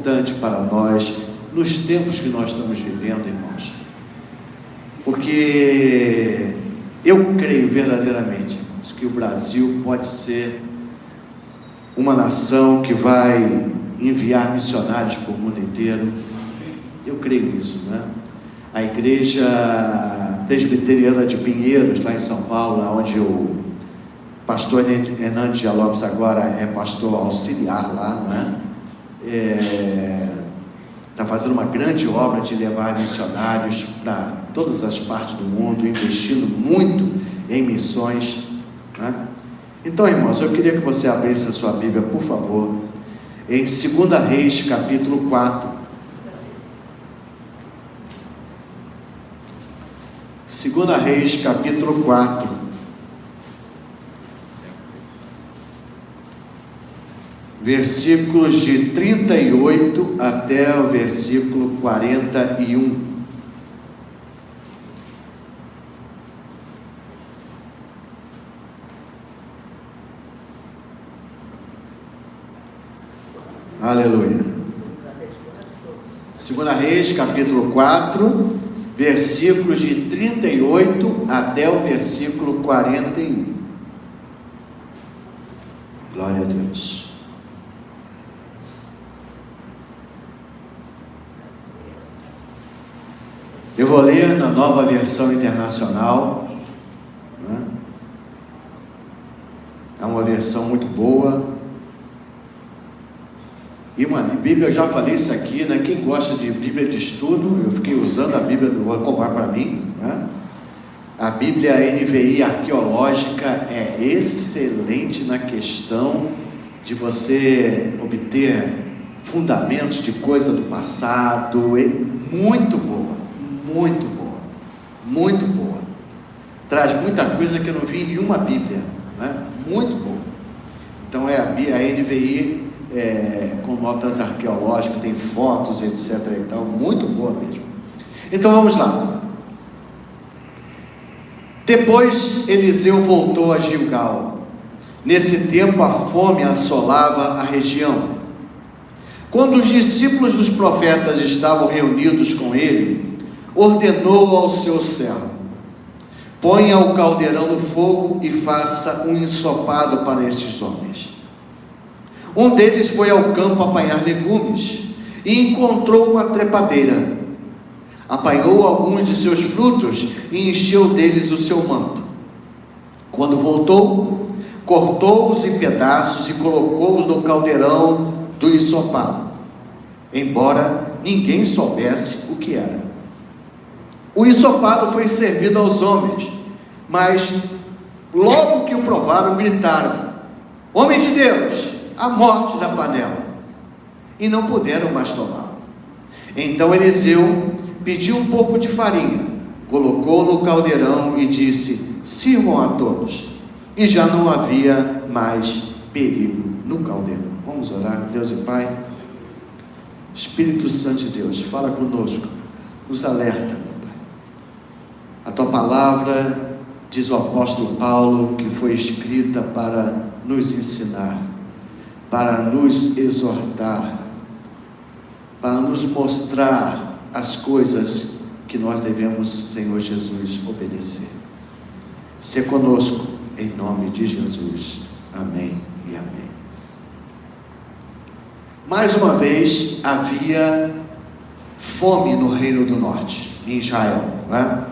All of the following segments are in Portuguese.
importante para nós nos tempos que nós estamos vivendo, irmãos. Porque eu creio verdadeiramente, irmãos, que o Brasil pode ser uma nação que vai enviar missionários para o mundo inteiro. Eu creio nisso, né? A igreja presbiteriana de Pinheiros, lá em São Paulo, onde o pastor Hernandes de Lopes agora é pastor auxiliar lá, não é? Está fazendo uma grande obra de levar missionários para todas as partes do mundo, investindo muito em missões, né? Então, irmãos, eu queria que você abrisse a sua Bíblia, por favor, em 2 Reis, capítulo 4. 2 Reis, capítulo 4. Versículos de 38 até o versículo 41. Aleluia. 2 Reis, capítulo 4, versículos de 38 até o versículo 41. Glória a Deus. Eu vou ler na Nova Versão Internacional, né? É uma versão muito boa. E uma Bíblia, eu já falei isso aqui, né? Quem gosta de Bíblia de estudo, eu fiquei usando a Bíblia do Rocomar para mim, né? A Bíblia NVI arqueológica é excelente na questão de você obter fundamentos de coisa do passado. É muito boa, muito boa, muito boa. Traz muita coisa que eu não vi em nenhuma Bíblia, né? Muito boa. Então é a NVI com notas arqueológicas, tem fotos, etc. e tal, muito boa mesmo. Então vamos lá. Depois Eliseu voltou a Gilgal. Nesse tempo a fome assolava a região. Quando os discípulos dos profetas estavam reunidos com ele, ordenou ao seu servo: ponha o caldeirão no fogo e faça um ensopado para estes homens. Um deles foi ao campo apanhar legumes e encontrou uma trepadeira. Apanhou alguns de seus frutos e encheu deles o seu manto. Quando voltou, cortou-os em pedaços e colocou-os no caldeirão do ensopado, embora ninguém soubesse o que era. O ensopado foi servido aos homens, mas logo que o provaram, gritaram: homem de Deus, a morte da panela, e não puderam mais tomar. Então Eliseu pediu um pouco de farinha, colocou no caldeirão e disse: sirvam a todos. E já não havia mais perigo no caldeirão. Vamos orar. Deus e Pai, Espírito Santo de Deus, fala conosco, nos alerta, meu Pai. A tua palavra, diz o apóstolo Paulo, que foi escrita para nos ensinar, para nos exortar, para nos mostrar as coisas que nós devemos, Senhor Jesus, obedecer. Se conosco, em nome de Jesus. Amém e amém. Mais uma vez, havia fome no Reino do Norte, em Israel, não é?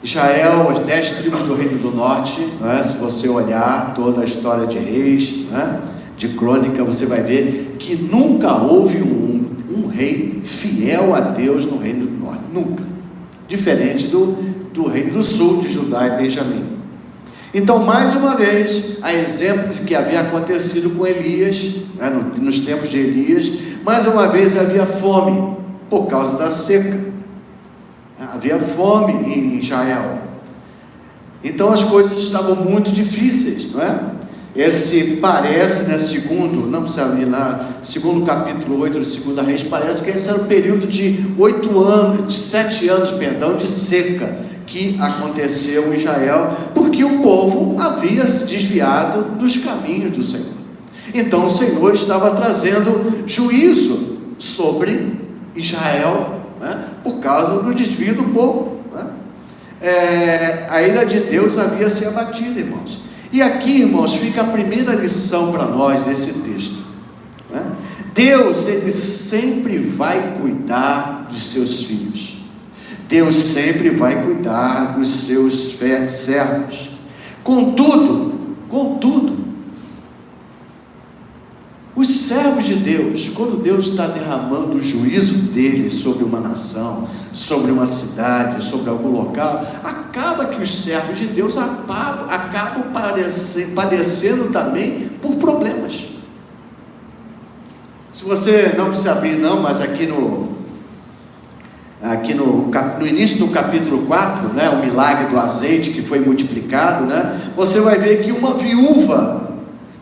Israel, as 10 tribos do Reino do Norte, não é? Se você olhar toda a história de Reis, não é? De Crônica, você vai ver que nunca houve um rei fiel a Deus no Reino do Norte, nunca. Diferente do Reino do Sul, de Judá e Benjamim. Então, mais uma vez, a exemplo de que havia acontecido com Elias, né, nos tempos de Elias, mais uma vez havia fome por causa da seca. Havia fome em Israel. Então as coisas estavam muito difíceis, não é? Esse parece, né, não precisa ir lá, segundo capítulo 8 de 2 Reis, parece que esse era o período de 7 anos, de seca, que aconteceu em Israel, porque o povo havia se desviado dos caminhos do Senhor. Então o Senhor estava trazendo juízo sobre Israel, né, por causa do desvio do povo, né? A ira de Deus havia se abatido, irmãos. E aqui, irmãos, fica a primeira lição para nós desse texto, né? Deus, Ele sempre vai cuidar dos seus filhos. Deus sempre vai cuidar dos seus servos. Contudo, os servos de Deus, quando Deus está derramando o juízo dele sobre uma nação, sobre uma cidade, sobre algum local, acaba que os servos de Deus acabam padecendo também por problemas. Se você não precisa abrir não, mas aqui no início do capítulo 4, né, o milagre do azeite que foi multiplicado, né, você vai ver que uma viúva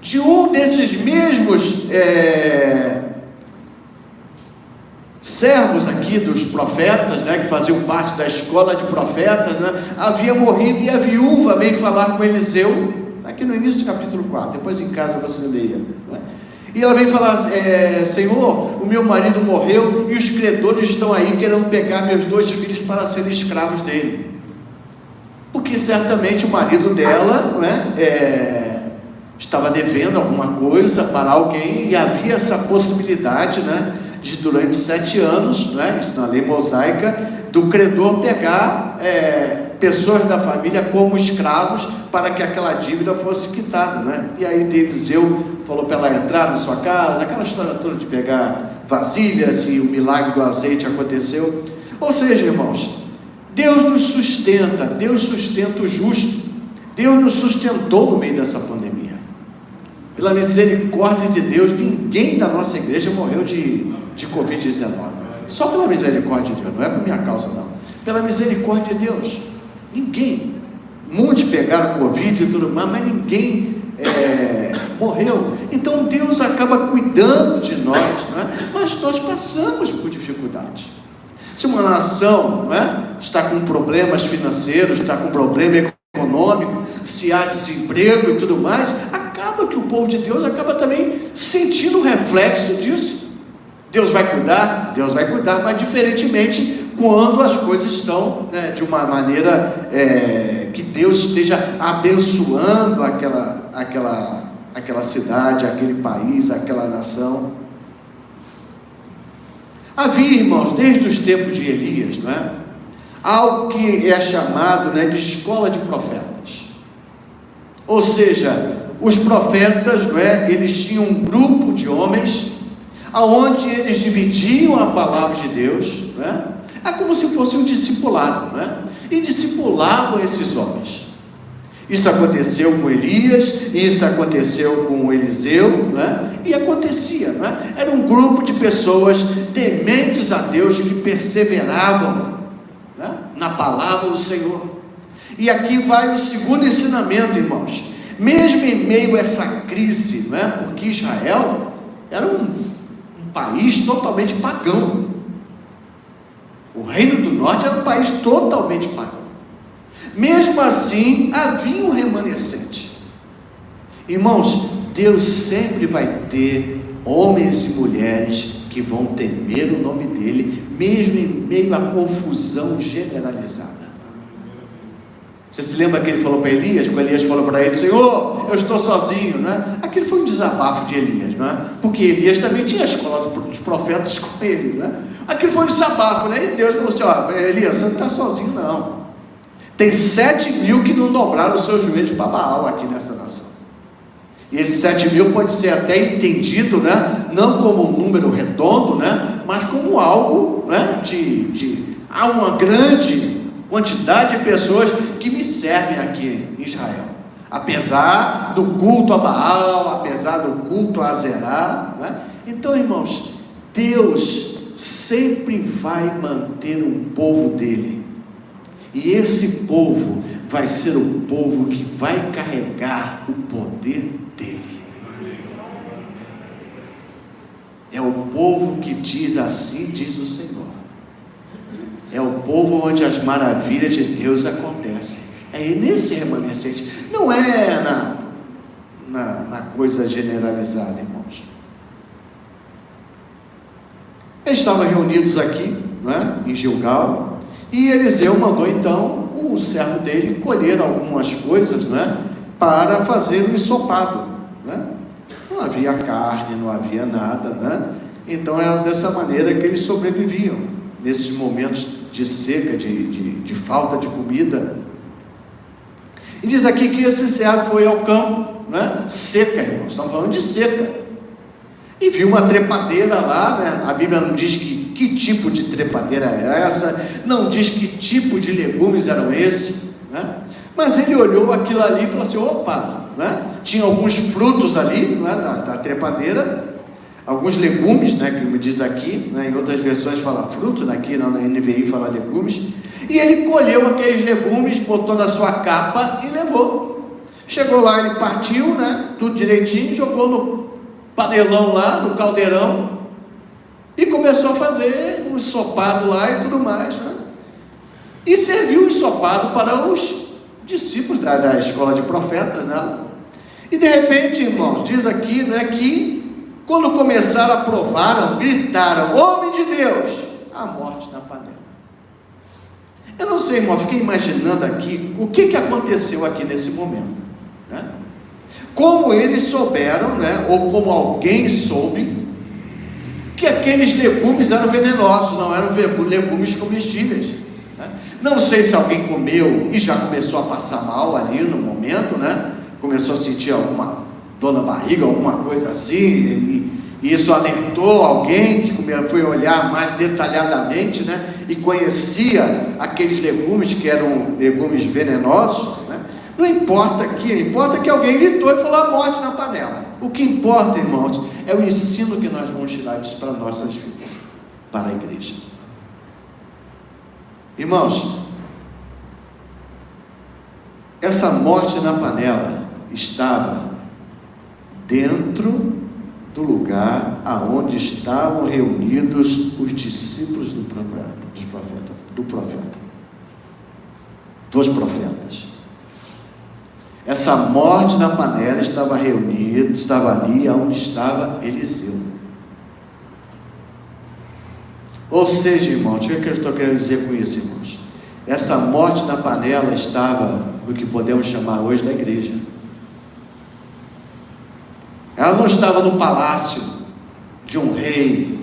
de um desses mesmos servos aqui dos profetas, né, que faziam parte da escola de profetas, né, havia morrido, e a viúva veio falar com Eliseu, aqui no início do capítulo 4, depois em casa você leia, né? E ela veio falar: Senhor, o meu marido morreu e os credores estão aí querendo pegar meus 2 filhos para serem escravos dele, porque certamente o marido dela, né, estava devendo alguma coisa para alguém, e havia essa possibilidade, né, de durante 7 anos, né, isso na lei mosaica, do credor pegar pessoas da família como escravos para que aquela dívida fosse quitada, né? E aí Eliseu falou para ela entrar na sua casa, aquela história toda de pegar vasilhas, e o milagre do azeite aconteceu. Ou seja, irmãos, Deus nos sustenta, Deus sustenta o justo. Deus nos sustentou no meio dessa pandemia. Pela misericórdia de Deus, ninguém da nossa igreja morreu de Covid-19. Só pela misericórdia de Deus, não é por minha causa não. Pela misericórdia de Deus, ninguém. Muitos pegaram Covid e tudo mais, mas ninguém morreu. Então Deus acaba cuidando de nós, né? Mas nós passamos por dificuldades. Se uma nação, né, está com problemas financeiros, está com problema econômico, se há desemprego e tudo mais, acaba que o povo de Deus acaba também sentindo o reflexo disso. Deus vai cuidar, mas diferentemente quando as coisas estão, né, de uma maneira que Deus esteja abençoando aquela cidade, aquele país, aquela nação. Havia, irmãos, desde os tempos de Elias, não é, algo que é chamado, né, de escola de profetas. Ou seja, os profetas, não é, eles tinham um grupo de homens aonde eles dividiam a palavra de Deus, né? É como se fosse um discipulado, né? E discipulavam esses homens. Isso aconteceu com Elias, isso aconteceu com Eliseu, né? E acontecia, né? Era um grupo de pessoas tementes a Deus que perseveravam, né, na palavra do Senhor. E aqui vai o segundo ensinamento, irmãos. Mesmo em meio a essa crise, né? Porque Israel era um país totalmente pagão. O Reino do Norte era um país totalmente pagão. Mesmo assim, havia um remanescente. Irmãos, Deus sempre vai ter homens e mulheres que vão temer o nome dele, mesmo em meio à confusão generalizada. Você se lembra que ele falou para Elias, quando Elias falou para ele: Senhor, eu estou sozinho, né? Aquele foi um desabafo de Elias, né? Porque Elias também tinha a escola dos profetas com ele, né? Aquele foi um desabafo, né? E Deus falou assim: ó, Elias, você não está sozinho não. Tem 7.000 que não dobraram os seus joelhos para Baal aqui nessa nação. E esses 7.000 pode ser até entendido, né, não como um número redondo, né, mas como algo, né, há uma grande quantidade de pessoas que me servem aqui em Israel, apesar do culto a Baal, apesar do culto a Azerá, né? Então, irmãos, Deus sempre vai manter um povo dele, e esse povo vai ser o povo que vai carregar o poder dele. É o povo que diz: assim diz o Senhor. É o povo onde as maravilhas de Deus acontecem. É nesse remanescente. Não é na coisa generalizada, irmãos. Eles estavam reunidos aqui, não é? Em Gilgal, e Eliseu mandou então o servo dele colher algumas coisas, não é? Para fazer um ensopado, não é? Não havia carne, não havia nada, né? Então era dessa maneira que eles sobreviviam, nesses momentos de seca, de falta de comida. E diz aqui que esse servo foi ao campo, né? Seca, irmãos, estamos falando de seca, e viu uma trepadeira lá, né? A Bíblia não diz que tipo de trepadeira era essa, não diz que tipo de legumes eram esses, né? Mas ele olhou aquilo ali e falou assim: opa, né? Tinha alguns frutos ali, né? da trepadeira, alguns legumes, né? Que me diz aqui, né? Em outras versões fala fruto, aqui na NVI fala legumes, e ele colheu aqueles legumes, botou na sua capa e levou. Chegou lá, ele partiu, né? Tudo direitinho, jogou no panelão lá, no caldeirão, e começou a fazer um ensopado lá e tudo mais, né? E serviu o ensopado para os discípulos da escola de profetas, né? E de repente, irmãos, diz aqui, né, que quando começaram a provar, gritaram: homem de Deus, a morte na panela. Eu não sei, irmão, fiquei imaginando aqui o que aconteceu aqui nesse momento, né? Como eles souberam, né, ou como alguém soube, que aqueles legumes eram venenosos, não eram legumes comestíveis, né? Não sei se alguém comeu e já começou a passar mal ali no momento, né? Começou a sentir alguma dor na barriga, alguma coisa assim, e isso alertou alguém que foi olhar mais detalhadamente, né? E conhecia aqueles legumes que eram legumes venenosos, né? Não importa aqui, importa que alguém gritou e falou a morte na panela. O que importa, irmãos, é o ensino que nós vamos tirar disso para nossas vidas, para a igreja. Irmãos, essa morte na panela estava dentro do lugar aonde estavam reunidos os discípulos dos profetas. Essa morte na panela estava reunida, estava ali onde estava Eliseu. Ou seja, irmãos, o que eu estou querendo dizer com isso, irmãos? Essa morte na panela estava no que podemos chamar hoje da igreja. Ela não estava no palácio de um rei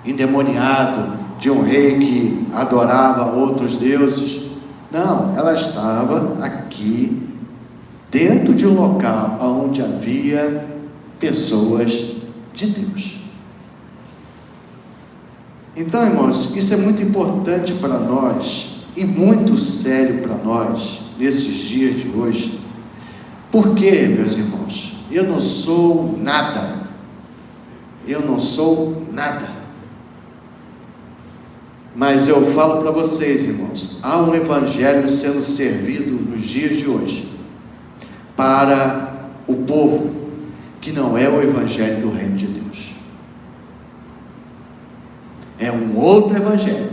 endemoniado, de um rei que adorava outros deuses. Não, ela estava aqui, dentro de um local onde havia pessoas de Deus. Então, irmãos, isso é muito importante para nós, e muito sério para nós, nesses dias de hoje. Por quê, meus irmãos? Eu não sou nada. Mas eu falo para vocês, irmãos, há um evangelho sendo servido nos dias de hoje, para o povo, que não é o evangelho do reino de Deus. É um outro evangelho.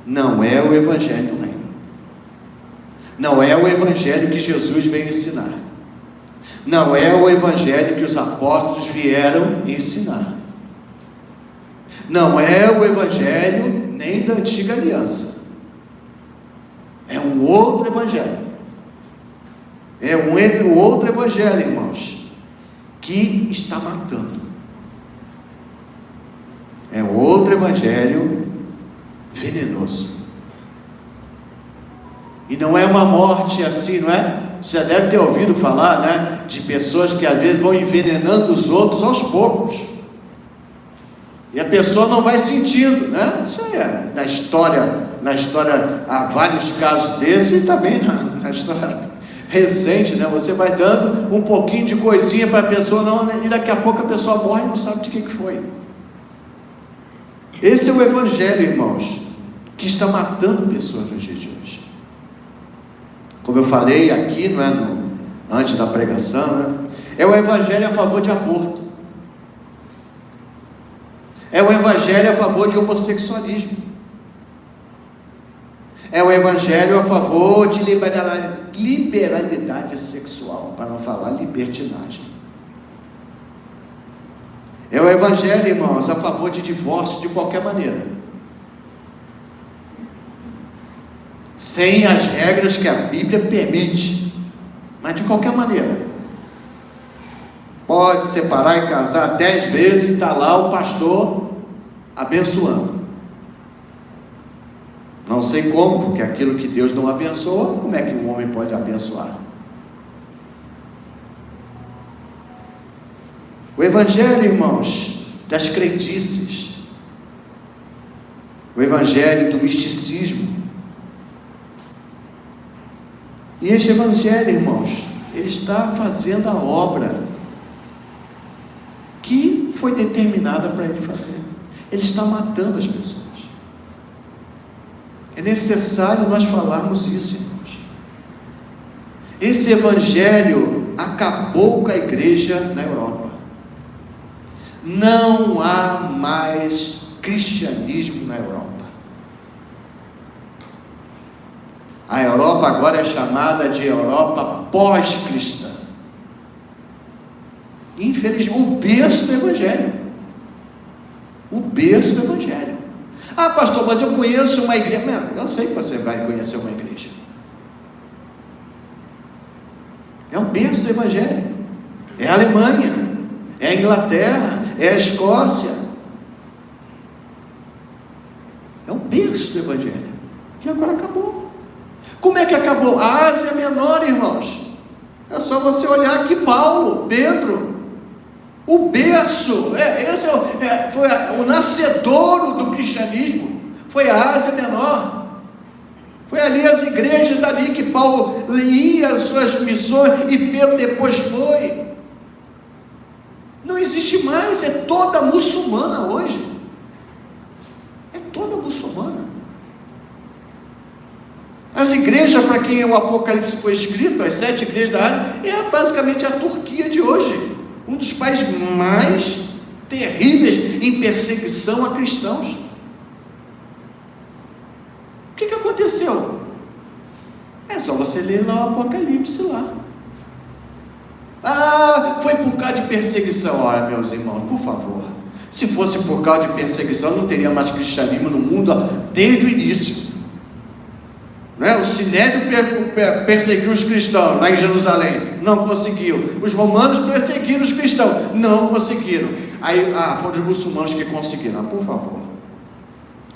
Não é o evangelho do reino. Não é o evangelho que Jesus veio ensinar. Não é o evangelho que os apóstolos vieram ensinar. Não é o evangelho nem da antiga aliança. É um outro evangelho. É um outro evangelho, irmãos, que está matando. É outro evangelho venenoso. E não é uma morte assim, não é? Você deve ter ouvido falar, né, de pessoas que às vezes vão envenenando os outros aos poucos. E a pessoa não vai sentindo, né? Isso aí é na história há vários casos desses, e também na história recente, né? Você vai dando um pouquinho de coisinha para a pessoa, e daqui a pouco a pessoa morre e não sabe de que foi. Esse é o evangelho, irmãos, que está matando pessoas nos dias de hoje. Como eu falei aqui, não é, antes da pregação, né? É o evangelho a favor de aborto. É o evangelho a favor de homossexualismo. É o evangelho a favor de liberalidade sexual, para não falar libertinagem. É o evangelho, irmãos, a favor de divórcio de qualquer maneira, sem as regras que a Bíblia permite, mas de qualquer maneira. Pode separar e casar 10 vezes e está lá o pastor abençoando. Não sei como, porque aquilo que Deus não abençoa, como é que um homem pode abençoar? O evangelho, irmãos, das crendices, o evangelho do misticismo. E este evangelho, irmãos, ele está fazendo a obra que foi determinada para ele fazer. Ele está matando as pessoas. É necessário nós falarmos isso, irmãos. Esse evangelho acabou com a igreja na Europa. Não há mais cristianismo na Europa. A Europa agora é chamada de Europa pós-cristã. Infelizmente, o berço do evangelho. O berço do evangelho. Ah, pastor, mas eu conheço uma igreja. Não, eu sei que você vai conhecer uma igreja. É o berço do evangelho. É a Alemanha, é a Inglaterra, é a Escócia. É o berço do evangelho. E agora acabou. Como é que acabou? A Ásia Menor, irmãos. É só você olhar aqui Paulo, Pedro. O berço, foi o nascedouro do cristianismo, foi a Ásia Menor. Foi ali as igrejas dali que Paulo ia as suas missões e Pedro depois foi. Não existe mais, é toda muçulmana hoje. É toda muçulmana. As igrejas para quem o Apocalipse foi escrito, as 7 igrejas da Ásia, é basicamente a Turquia de hoje. Um dos países mais terríveis em perseguição a cristãos. O que aconteceu? É só você ler lá o Apocalipse lá. Ah, foi por causa de perseguição. Ora, meus irmãos, por favor, se fosse por causa de perseguição, não teria mais cristianismo no mundo desde o início. Não é? O Sinédrio perseguiu os cristãos lá em Jerusalém, não conseguiu. Os romanos perseguiram os cristãos, não conseguiram. Aí, foram os muçulmanos que conseguiram. Por favor,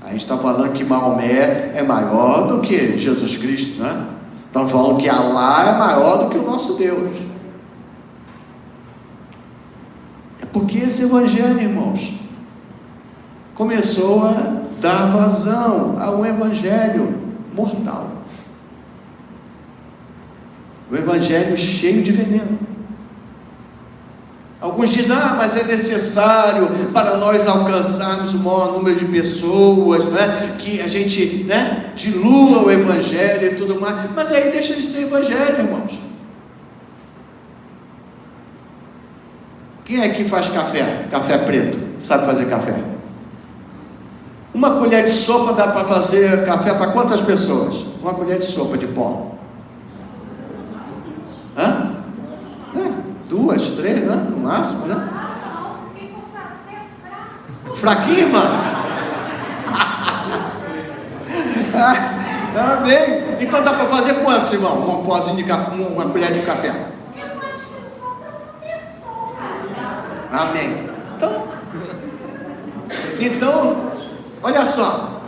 a gente está falando que Maomé é maior do que Jesus Cristo, né? Estão falando que Alá é maior do que o nosso Deus. É porque esse evangelho, irmãos, começou a dar vazão a um evangelho mortal. O evangelho cheio de veneno. Alguns dizem, mas é necessário para nós alcançarmos o maior número de pessoas, né? Que a gente, né, dilua o evangelho e tudo mais. Mas aí deixa de ser evangelho, irmãos. Quem é que faz café? Café preto, sabe fazer café? Uma colher de sopa dá para fazer café para quantas pessoas? Uma colher de sopa de pó. 2, 3, né? No máximo, né? Fraquinho, irmã? Amém. Então dá para fazer quantos, irmão? Um pozinho de café, uma colher de café. Amém. Então, olha só.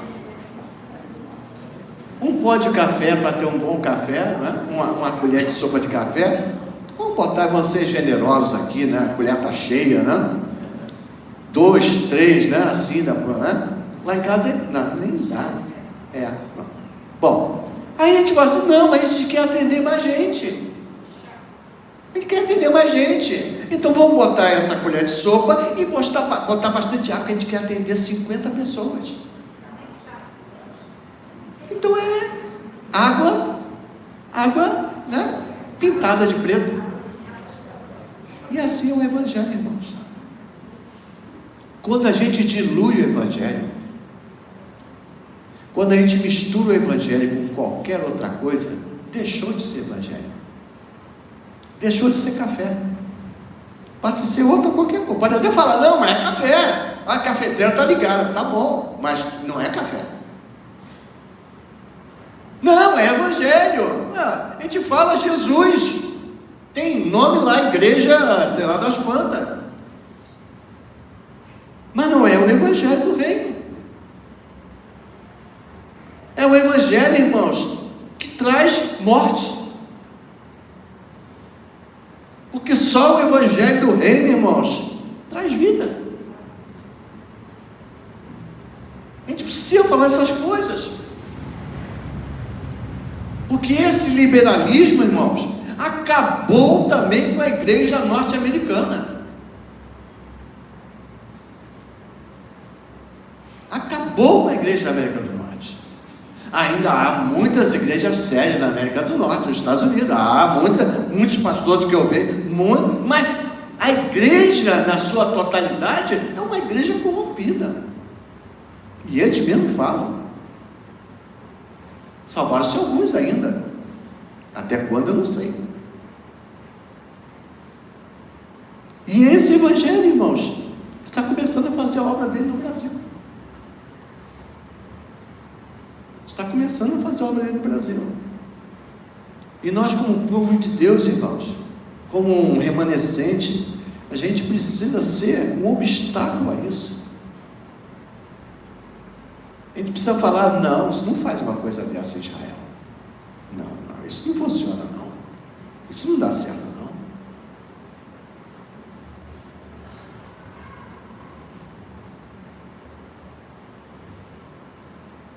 Um pó de café para ter um bom café, né? Uma colher de sopa de café. Vamos botar, vamos ser generosos aqui, né? A colher está cheia, né? 2, 3, né? Assim, né? Lá em casa, não, nem dá. Bom, aí a gente fala assim, não, mas a gente quer atender mais gente. A gente quer atender mais gente. Então vamos botar essa colher de sopa e botar bastante água, que a gente quer atender 50 pessoas. Então é água, né? Pintada de preto. E assim é o evangelho, irmãos. Quando a gente dilui o evangelho, quando a gente mistura o evangelho com qualquer outra coisa, deixou de ser evangelho. Deixou de ser café. Passa a ser outra qualquer coisa. Pode até falar, não, mas é café. A cafeteira está ligada, tá bom, mas não é café. Não, é evangelho. A gente fala Jesus. Tem nome lá, igreja, sei lá das quantas. Mas não é o evangelho do reino. É o evangelho, irmãos, que traz morte. Porque só o evangelho do reino, irmãos, traz vida. A gente precisa falar essas coisas. Porque esse liberalismo, irmãos, acabou também com a igreja norte-americana. Acabou com a igreja da América do Norte. Ainda há muitas igrejas sérias na América do Norte, nos Estados Unidos. Há muitos pastores que eu vejo, mas a igreja, na sua totalidade, é uma igreja corrompida. E eles mesmos falam. Salvaram-se alguns ainda. Até quando eu não sei. E esse evangelho, irmãos, está começando a fazer a obra dele no Brasil. Está começando a fazer a obra dele no Brasil. E nós, como povo de Deus, irmãos, como um remanescente, a gente precisa ser um obstáculo a isso. A gente precisa falar, não, isso não faz uma coisa dessa em Israel. Não, isso não funciona, não. Isso não dá certo, não.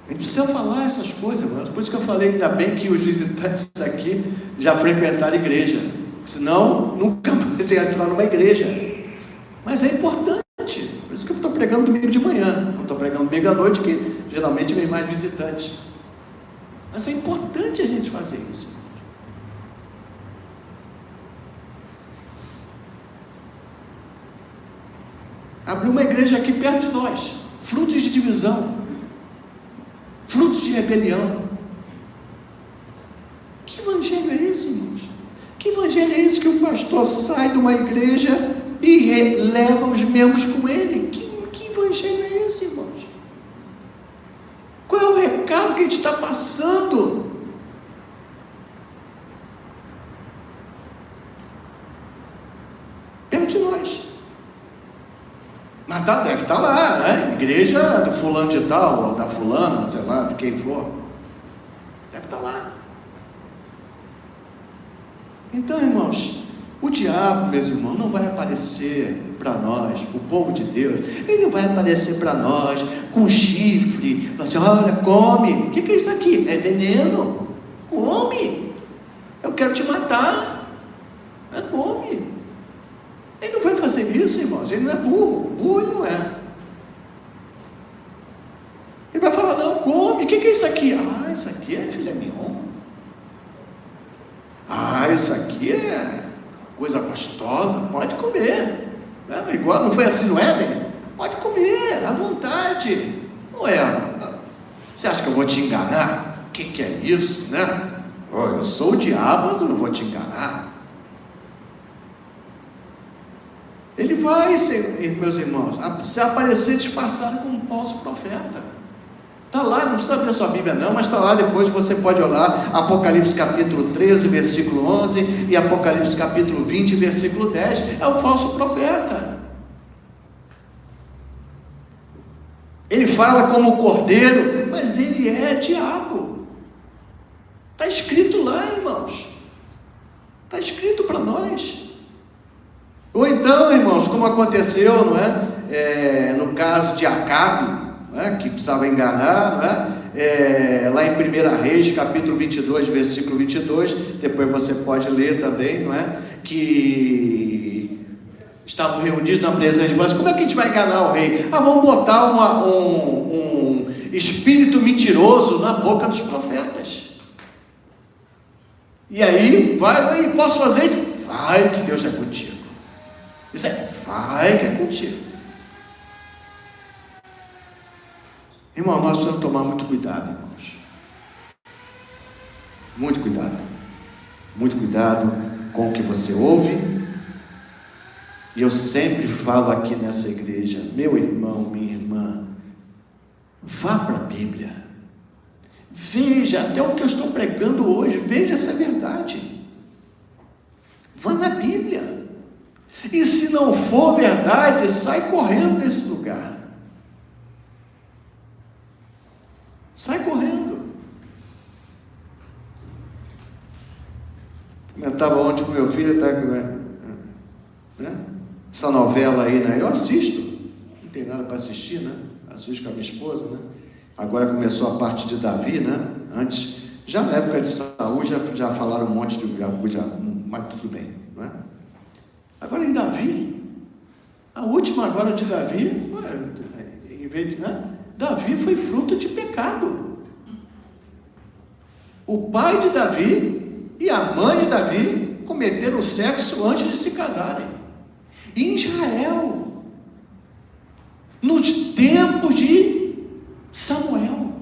A gente precisa falar essas coisas, mas por isso que eu falei, ainda bem que os visitantes aqui já frequentaram a igreja. Senão, nunca mais ia entrar numa igreja. Mas é importante. Por isso que eu estou pregando domingo de manhã. Não estou pregando domingo à noite, que geralmente vem mais visitantes. Mas é importante a gente fazer isso. Abriu uma igreja aqui perto de nós. Frutos de divisão. Frutos de rebelião. Que evangelho é esse, irmãos? Que evangelho é esse que o pastor sai de uma igreja e leva os membros com ele? Que evangelho é esse, irmãos? Qual é o recado que a gente está passando? Perto de nós. Mas deve estar lá, né? Igreja do fulano de tal, ou da fulana, sei lá, de quem for. Deve estar lá. Então, irmãos, o diabo, meus irmãos, não vai aparecer para nós, o povo de Deus, ele não vai aparecer para nós com chifre, falar assim, olha, come, o que é isso aqui? É veneno, come, eu quero te matar, come. Ele não vai fazer isso, irmãos, ele não é burro ele não é. Ele vai falar, não, come, o que é isso aqui? Ah, isso aqui é filé mignon. Ah, isso aqui é coisa gostosa, pode comer. Igual, não foi assim no Éden? Pode comer, à vontade. Ué, você acha que eu vou te enganar? O que é isso, né? Eu sou o diabo, mas eu não vou te enganar. Ele vai, meus irmãos, se aparecer disfarçado como um falso profeta. Está lá, não precisa abrir sua Bíblia não, mas está lá, depois você pode olhar Apocalipse capítulo 13, versículo 11 e Apocalipse capítulo 20, versículo 10, é o falso profeta. Ele fala como cordeiro, mas ele é diabo. Está escrito lá, irmãos, está escrito para nós. Ou então, irmãos, como aconteceu, não é? No caso de Acabe, que precisava enganar, lá em 1 Reis, capítulo 22, versículo 22, depois você pode ler também, não é? Que estavam reunidos na presença de Deus. Como é que a gente vai enganar o rei? Vamos botar um espírito mentiroso na boca dos profetas. E aí, vai, posso fazer? Vai que Deus é contigo. Isso aí, vai que é contigo. Irmão, nós precisamos tomar muito cuidado, irmãos. muito cuidado com o que você ouve. E eu sempre falo aqui nessa igreja, meu irmão, minha irmã, vá para a Bíblia, veja até o que eu estou pregando hoje, veja essa verdade, vá na Bíblia, e se não for verdade, sai correndo desse lugar, sai correndo. Comentava ontem com meu filho, tá, né? Essa novela aí, né? Eu assisto, não tem nada para assistir, né? Assisto com a minha esposa, né? Agora começou a parte de Davi, né? Antes, já na época de Saul, já falaram um monte de mas tudo bem, não é? Agora em Davi, a última agora de Davi, em vez de, né? Davi foi fruto de pecado. O pai de Davi e a mãe de Davi cometeram sexo antes de se casarem. Em Israel, nos tempos de Samuel.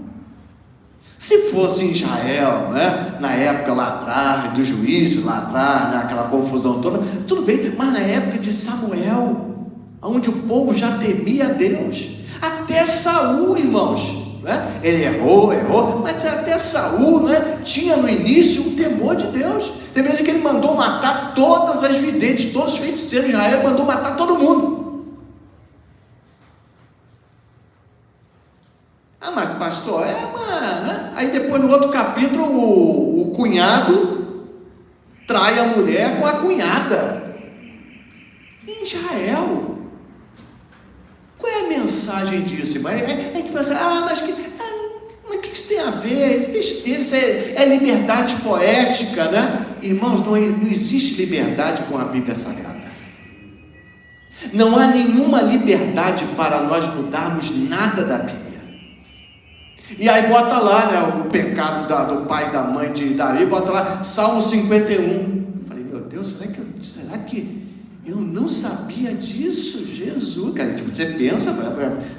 Se fosse em Israel, né, na época lá atrás, do juízo lá atrás, naquela confusão toda, tudo bem, mas na época de Samuel, onde o povo já temia a Deus, até Saul, irmãos, né, ele errou, mas até Saul, né, tinha no início um temor de Deus. Tem vezes que ele mandou matar todas as videntes, todos os feiticeiros de Israel, mandou matar todo mundo. Mas pastor, né? Aí depois no outro capítulo, o cunhado trai a mulher com a cunhada. Em Israel. Qual é a mensagem disso, irmão? É que você, mas o que isso tem a ver? Isso é besteira, isso é liberdade poética, né? Irmãos, não existe liberdade com a Bíblia Sagrada. Não há nenhuma liberdade para nós mudarmos nada da Bíblia. E aí bota lá, né, o pecado do pai e da mãe de Davi, bota lá Salmo 51. Eu falei, meu Deus, será que eu não sabia disso? Jesus, cara, tipo, você pensa,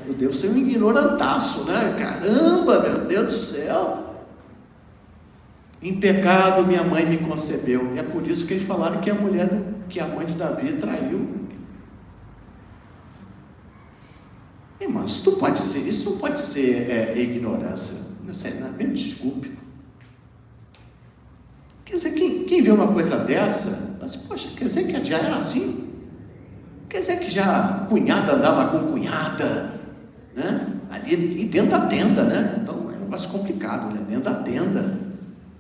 eu devo ser um ignorantaço, né? Caramba, meu Deus do céu. Em pecado minha mãe me concebeu. É por isso que eles falaram que que a mãe de Davi traiu. Irmão, isso não pode ser ignorância. Não sei, não, me desculpe. Quer dizer, quem vê uma coisa dessa, mas, poxa, quer dizer que já era assim? Quer dizer que já a cunhada andava com cunhada, né? Ali dentro da tenda, né? Então é um negócio complicado, né? Dentro da tenda,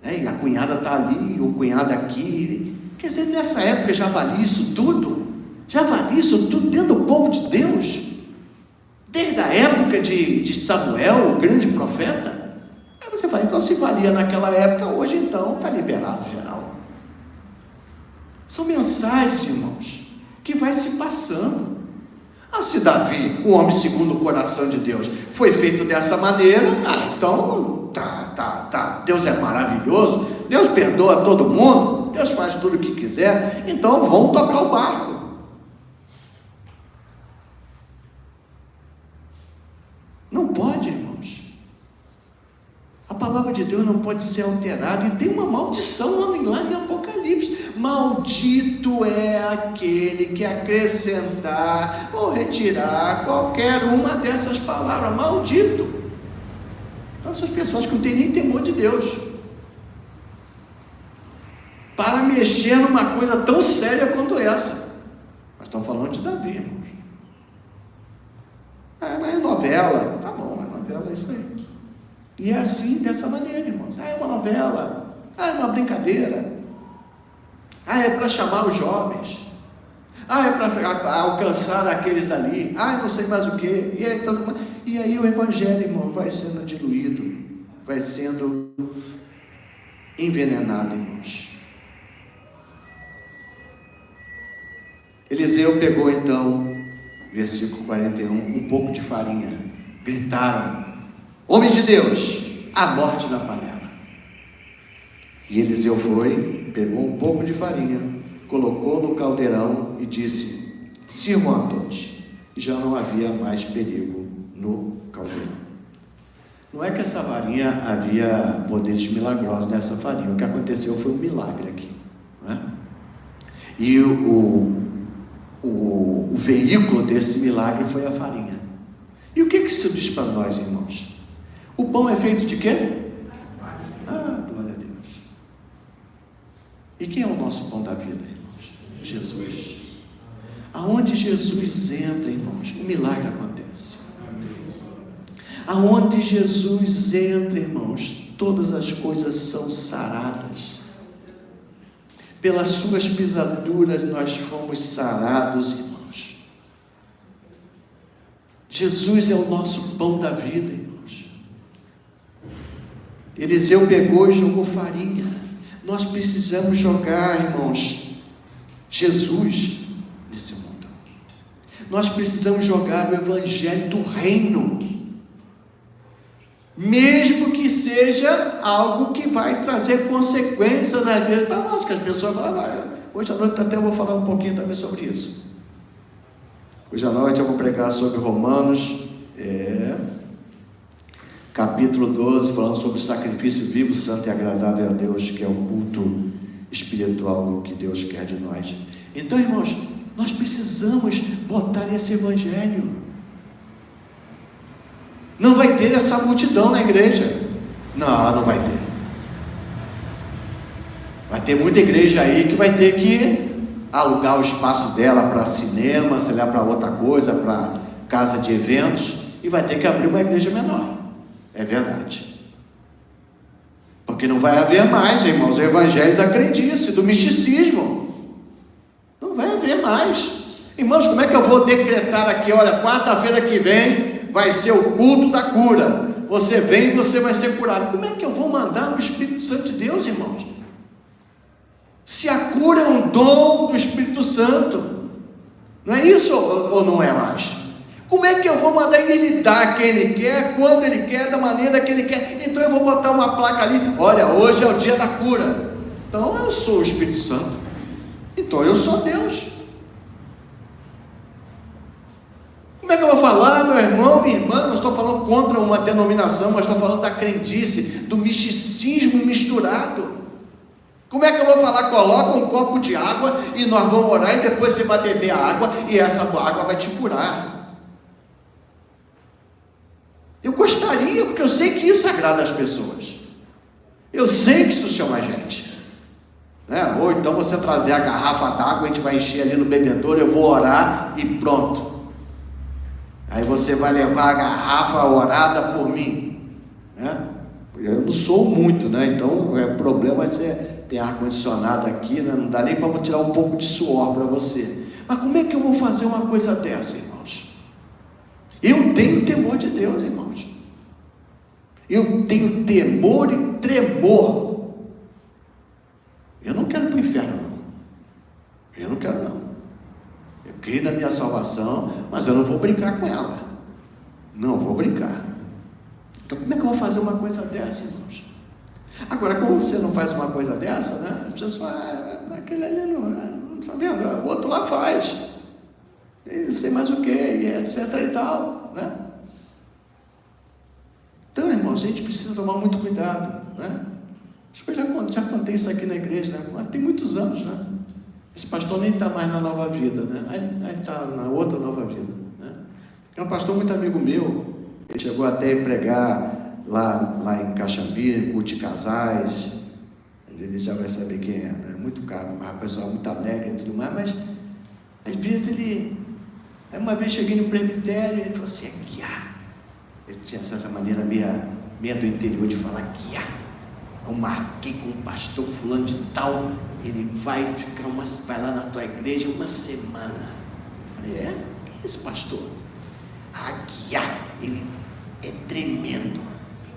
né? E a cunhada está ali, o cunhado aqui. Quer dizer, nessa época já valia isso tudo? Já valia isso tudo dentro do povo de Deus? Desde a época de Samuel, o grande profeta? Aí você fala, então se valia naquela época, hoje então está liberado geral. São mensagens, irmãos, que vai se passando. Se Davi, o homem segundo o coração de Deus, foi feito dessa maneira, então tá. Deus é maravilhoso, Deus perdoa todo mundo, Deus faz tudo o que quiser, então vamos tocar o barco. Não pode, irmãos. A palavra de Deus não pode ser alterada, e tem uma maldição lá em Apocalipse. Maldito é aquele que acrescentar ou retirar qualquer uma dessas palavras. Maldito. Então, essas pessoas que não têm nem temor de Deus, para mexer numa coisa tão séria quanto essa. Nós estamos falando de Davi, irmãos. Mas é novela, tá bom, é novela, é isso aí. E é assim, dessa maneira, irmãos. É uma novela, é uma brincadeira, é para chamar os jovens, é para alcançar aqueles ali, não sei mais o que. E aí o evangelho, irmão, vai sendo diluído, vai sendo envenenado, irmãos. Eliseu pegou então, versículo 41, um pouco de farinha, gritaram: homem de Deus, a morte na panela. E Eliseu foi, pegou um pouco de farinha, colocou no caldeirão e disse: sirvam a todos. E já não havia mais perigo no caldeirão. Não é que essa varinha havia poderes milagrosos nessa varinha. O que aconteceu foi um milagre aqui, não é? E o veículo desse milagre foi a farinha. E o que isso diz para nós, irmãos? O pão é feito de quê? Glória a Deus. E quem é o nosso pão da vida, irmãos? Jesus. Aonde Jesus entra, irmãos, o milagre acontece. Aonde Jesus entra, irmãos, todas as coisas são saradas. Pelas suas pisaduras nós fomos sarados, irmãos. Jesus é o nosso pão da vida, irmãos. Eliseu pegou e jogou farinha. Nós precisamos jogar, irmãos, Jesus nesse mundo. Nós precisamos jogar o evangelho do reino, mesmo que seja algo que vai trazer consequências às vezes para nós, que as pessoas falam, hoje à noite até eu vou falar um pouquinho também sobre isso. Hoje à noite eu vou pregar sobre Romanos, capítulo 12, falando sobre o sacrifício vivo, santo e agradável a Deus, que é o culto espiritual que Deus quer de nós. Então, irmãos, nós precisamos botar esse evangelho. Não vai ter essa multidão na igreja. Não vai ter. Vai ter muita igreja aí que vai ter que alugar o espaço dela para cinema, sei lá, para outra coisa, para casa de eventos, e vai ter que abrir uma igreja menor. É verdade. Porque não vai haver mais, irmãos, o evangelho da crendice, do misticismo. Não vai haver mais. Irmãos, como é que eu vou decretar aqui, olha, quarta-feira que vem vai ser o culto da cura, você vem e você vai ser curado? Como é que eu vou mandar no Espírito Santo de Deus, irmãos? Se a cura é um dom do Espírito Santo, não é isso ou não é mais? Como é que eu vou mandar ele dar quem ele quer, quando ele quer, da maneira que ele quer? Então eu vou botar uma placa ali, olha, hoje é o dia da cura. Então eu sou o Espírito Santo, então eu sou Deus. Como é que eu vou falar, meu irmão, minha irmã? Não estou falando contra uma denominação, mas estou falando da crendice, do misticismo misturado. Como é que eu vou falar? Coloca um copo de água e nós vamos orar, e depois você vai beber a água e essa água vai te curar. Eu gostaria, porque eu sei que isso agrada as pessoas. Eu sei que isso chama a gente. Ou então você trazer a garrafa d'água, a gente vai encher ali no bebedouro, eu vou orar e pronto. Aí você vai levar a garrafa orada por mim, Eu não sou muito, então o problema vai ser ter ar-condicionado aqui, não dá nem para tirar um pouco de suor para você. Mas como é que eu vou fazer uma coisa dessa, irmãos? Eu tenho temor de Deus, irmãos. Eu tenho temor e tremor. Eu não quero ir para o inferno, não. Eu não quero, não. Eu creio na minha salvação, mas eu não vou brincar com ela. Não vou brincar. Então como é que eu vou fazer uma coisa dessa, irmãos? Agora, como você não faz uma coisa dessa, as pessoas falam, aquele ali não está vendo? O outro lá faz. Eu sei mais o que, e etc e tal, Então, irmãos, a gente precisa tomar muito cuidado, Acho que eu já contei isso aqui na igreja, Mas tem muitos anos, Esse pastor nem está mais na Nova Vida, Aí está na outra Nova Vida, É um pastor muito amigo meu. Ele chegou até a pregar lá em Caxambi, culto de casais. Ele já vai saber quem é, muito caro, uma pessoa muito alegre e tudo mais, mas às vezes aí uma vez cheguei no presbitério e ele falou assim, guiar. Ele tinha essa maneira meia do interior de falar, guiar. Eu marquei com o pastor fulano de tal, ele vai lá na tua igreja uma semana. Eu falei, quem é esse pastor? Guiar, ele é tremendo,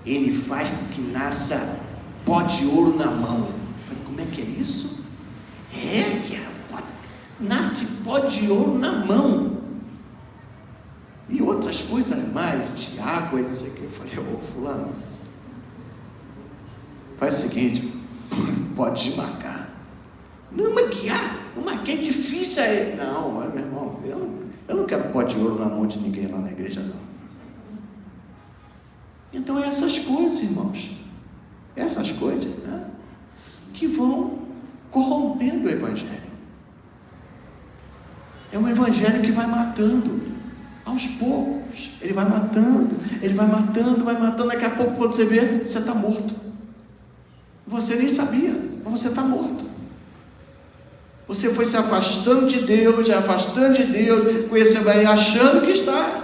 ele faz com que nasça pó de ouro na mão. Eu falei, como é que é isso? Guiar, nasce pó de ouro na mão, e outras coisas mais, de água e não sei o que. Eu falei, fulano, faz o seguinte, pode desmarcar. Não, mas guiar, é difícil aí. Não, olha, meu irmão, eu não quero pó de ouro na mão de ninguém lá na igreja, não. Então essas coisas, irmãos, essas coisas, né, que vão corrompendo o Evangelho. É um Evangelho que vai matando, aos poucos, ele vai matando, vai matando, daqui a pouco quando você vê, você está morto. Você nem sabia, mas você está morto. Você foi se afastando de Deus, conhecendo aí, achando que está.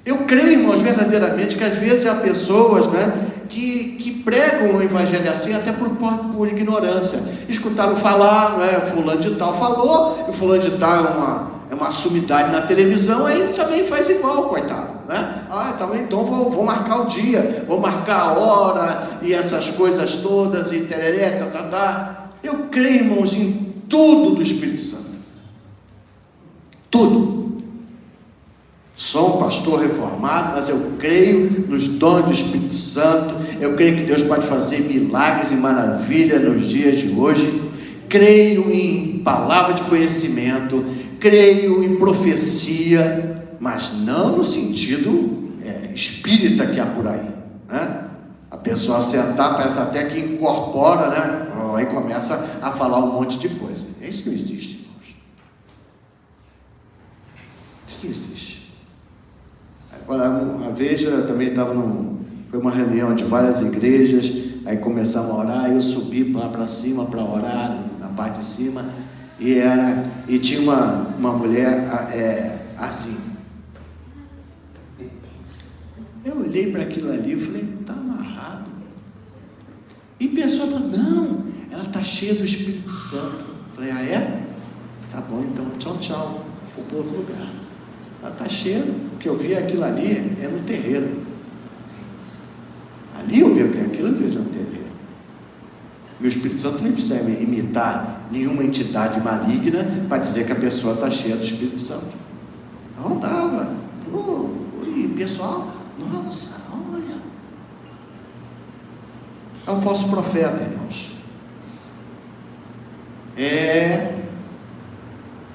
Eu creio, irmãos, verdadeiramente, que às vezes há pessoas, né, que pregam o Evangelho assim, até por ignorância. Escutaram falar, não é? Fulano de tal falou, e fulano de tal é uma sumidade na televisão, aí ele também faz igual, coitado, né? Então vou marcar o dia, vou marcar a hora, e essas coisas todas, e tereré, Eu creio, irmãos, em tudo do Espírito Santo. Tudo. Sou um pastor reformado, mas eu creio nos dons do Espírito Santo. Eu creio que Deus pode fazer milagres e maravilhas nos dias de hoje. Creio em palavra de conhecimento, creio em profecia, mas não no sentido espírita que há por aí, né? A pessoa sentar, parece até que incorpora, né? Aí começa a falar um monte de coisa. Isso não existe, irmãos. Isso não existe. Agora, uma vez eu também estava foi uma reunião de várias igrejas, aí começamos a orar, eu subi lá para cima para orar, na parte de cima, e tinha uma mulher assim. Eu olhei para aquilo ali e falei, está amarrado. E a pessoa falou, não, ela está cheia do Espírito Santo. Eu falei, é? Tá bom, então tchau, vou para outro lugar. Ela está cheia, o que eu vi aquilo ali é no terreiro. Ali eu vi aquilo, eu vejo no terreiro. Meu Espírito Santo não precisa imitar nenhuma entidade maligna para dizer que a pessoa está cheia do Espírito Santo. Não estava. E pessoal, nossa, olha. É um falso profeta, irmãos. É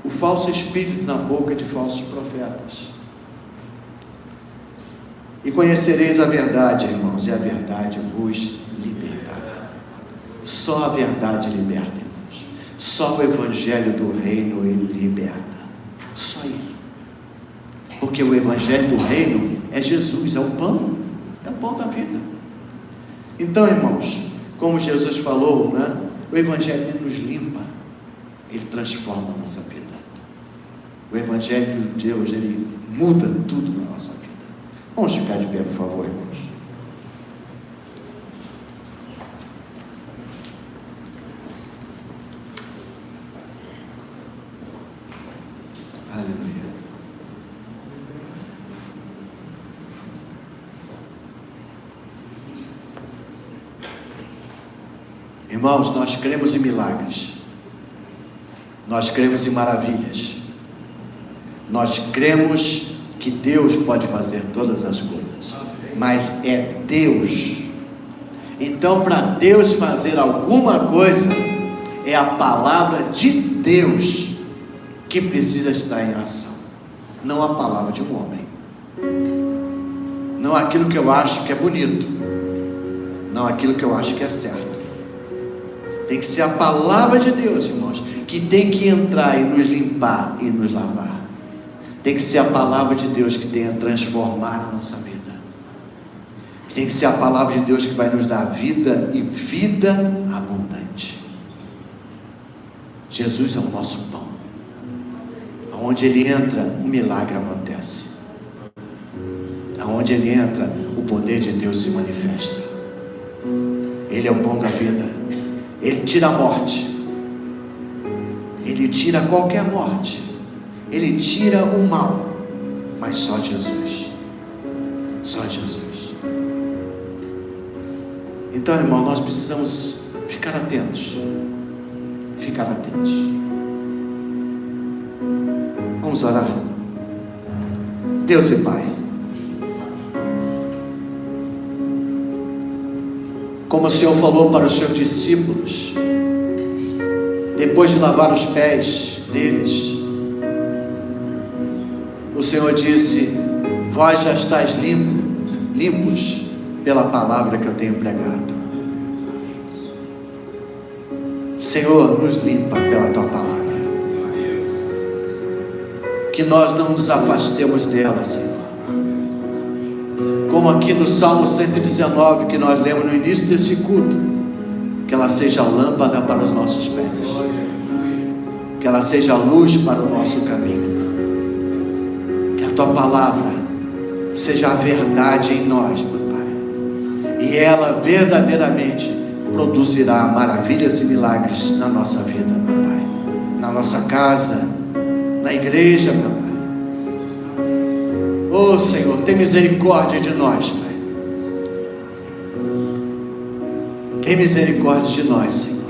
o falso espírito na boca de falsos profetas. E conhecereis a verdade, irmãos, e a verdade vos libertará. Só a verdade liberta, irmãos. Só o Evangelho do Reino ele liberta. Só ele. Porque o Evangelho do Reino é Jesus, é o pão da vida. Então, irmãos, como Jesus falou, né? O Evangelho ele nos limpa, ele transforma a nossa vida. O Evangelho de Deus, ele muda tudo na nossa vida. Vamos ficar de pé, por favor, irmãos. Aleluia. Irmãos, nós cremos em milagres, nós cremos em maravilhas, nós cremos que Deus pode fazer todas as coisas, mas é Deus. Então, para Deus fazer alguma coisa, é a palavra de Deus que precisa estar em ação, não a palavra de um homem, não aquilo que eu acho que é bonito, não aquilo que eu acho que é certo. Tem que ser a palavra de Deus, irmãos, que tem que entrar e nos limpar e nos lavar. Tem que ser a palavra de Deus que tem a transformar a nossa vida. Tem que ser a palavra de Deus que vai nos dar vida e vida abundante. Jesus é o nosso pão. Aonde Ele entra, um milagre acontece. Aonde Ele entra, o poder de Deus se manifesta. Ele é o pão da vida. Ele tira a morte. Ele tira qualquer morte. Ele tira o mal. Mas só Jesus. Só Jesus. Então, irmão, nós precisamos ficar atentos. Ficar atentos. Vamos orar. Deus e Pai, como o Senhor falou para os seus discípulos, depois de lavar os pés deles, o Senhor disse: vós já estáis limpos limpos pela palavra que eu tenho pregado. Senhor, nos limpa pela Tua palavra. Que nós não nos afastemos dela, Senhor. Como aqui no Salmo 119, que nós lemos no início desse culto, que ela seja lâmpada para os nossos pés, que ela seja luz para o nosso caminho, que a Tua palavra seja a verdade em nós, meu Pai, e ela verdadeiramente produzirá maravilhas e milagres na nossa vida, meu Pai, na nossa casa, na igreja, meu Pai. Oh Senhor, tem misericórdia de nós, Pai. Tem misericórdia de nós, Senhor.